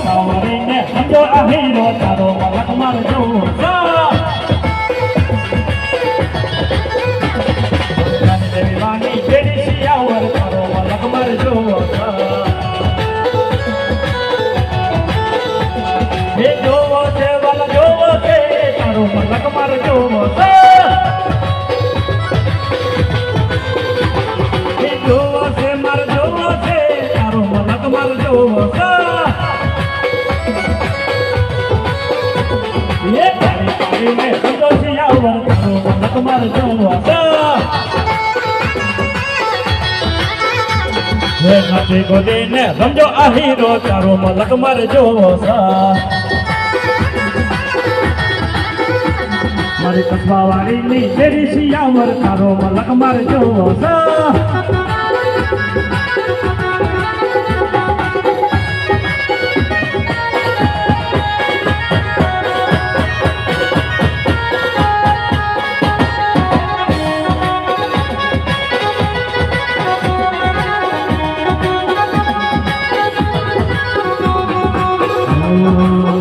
સવારીને સમજો આ હીરો તારો મલક મારજો દેવાની જેડી શિયાવર તારો મલક મારજો એ જોવો છે વલ જોવો છે તારો મલક મારજો એ જોવો છે માર જોવો છે તારો મલક મારજો ये तारी तारी में समझो सियावर तारो मलक मारजो ये नाचे गोदे ने समझो आ हीरो तारो मलक मारजो मारी कसबा वाली नी तेरी सियावर तारो मलक मारजो Oh